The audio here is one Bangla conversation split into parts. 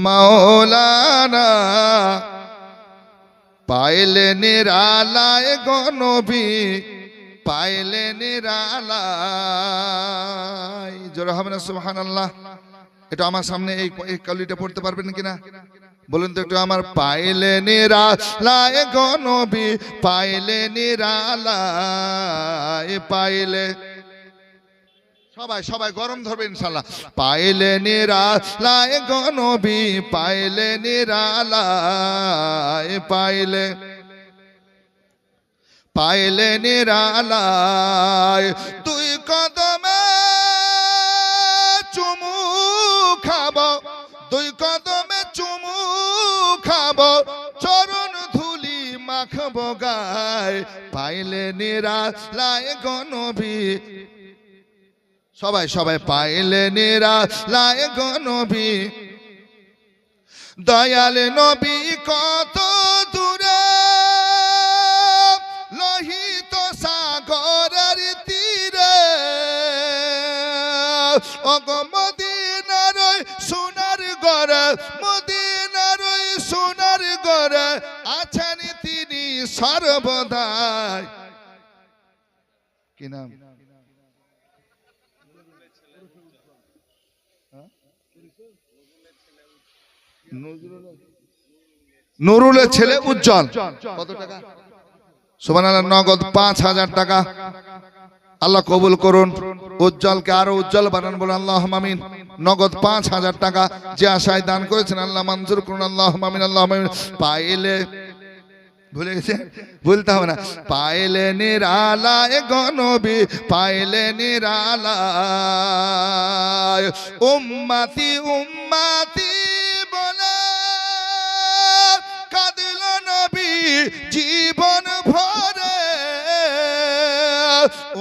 মাওলানা পাইলে নিরালায় গো নবী, পাইলে নিরালায়। জোরে হবে না সুবহানাল্লাহ? এটা আমার সামনে এই কালিটা পড়তে পারবেন কিনা বলুন তো একটু আমার। পাইলে নিরালায় গো নবী, পাইলে নিরালায়, পাইলে সবাই সবাই গরম ধরবে ইনশাআল্লাহ। পাইলে নিরালায় গো নবী, পাইলে নিরালায়, পাইলে পাইলে নিরালায়। তুই কদমে চুমু খাবো, দুই কদমে চুমু খাবো, চরণ ধুলি মাখবো গায়, পাইলে নিরালায় গো নবী। সবাই সবাই পাইলে নিরালায় গো নবী। দয়াল নবী কত দূরে, লোহিত সাগরের তীরে, ওগো মদিনার সোনার ঘরে, মদিনার সোনার ঘরে আছেন তিনি সর্বদাই। কি নাম? নুরুলের ছেলে উজ্জ্বল। কত টাকা? সুবহানাল্লাহ। নগদ ৫,০০০ টাকা। আল্লাহ কবুল করুন, উজ্জ্বলকে আরো উজ্জ্বল বানান, বলুন আল্লাহুম্মা আমিন। নগদ ৫,০০০ টাকা যে আশায় দান করেছেন আল্লাহ মঞ্জুর করুন, আল্লাহুম্মা আমিন, আল্লাহুম্মা আমিন। পাইলে, ভুলে গেছে, ভুলতে হবে না। পাইলে নিরালায় গো নবী, পাইলে নিরালায়। উম্মতি উম্মতি বলে কাঁদিল নবী জীবন ভরে,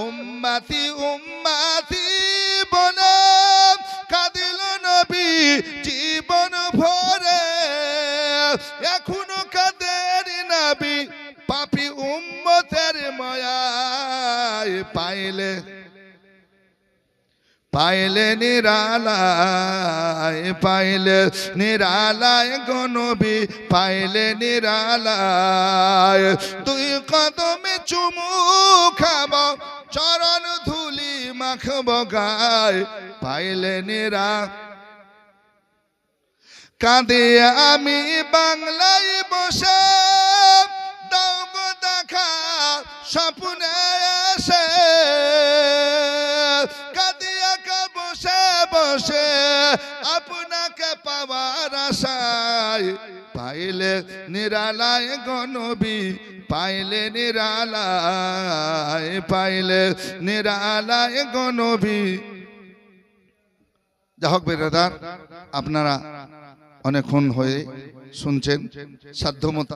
উম্মতি উম্মতি বলে কাঁদিল নবী জীবন ভরে। এখনো কাদের নবী পাপী উম্মতের মায়ায়, পাইলে পাইলে নিরালায়, পাইলে নিরালায় গো নবী, পাইলে নিরালায়। তুই কদমে চুমু খাবো, চরণ ধুলি মাখবো গায়, পাইলে নিরা। কাঁদে আমি বাংলায় বসে, দাও গো দেখা স্বপ্নে এসে, কাঁদে একা বসে বসে আপনাকে পাওয়ার আশায়, পাইলে নিরালায় গো নবী, পাইলে নিরালায়, পাইলে নিরালায় গো নবী। যা হোক বেরাদার, আপনারা অনেকক্ষণ হয়ে শুনছেন, সাধ্যমতো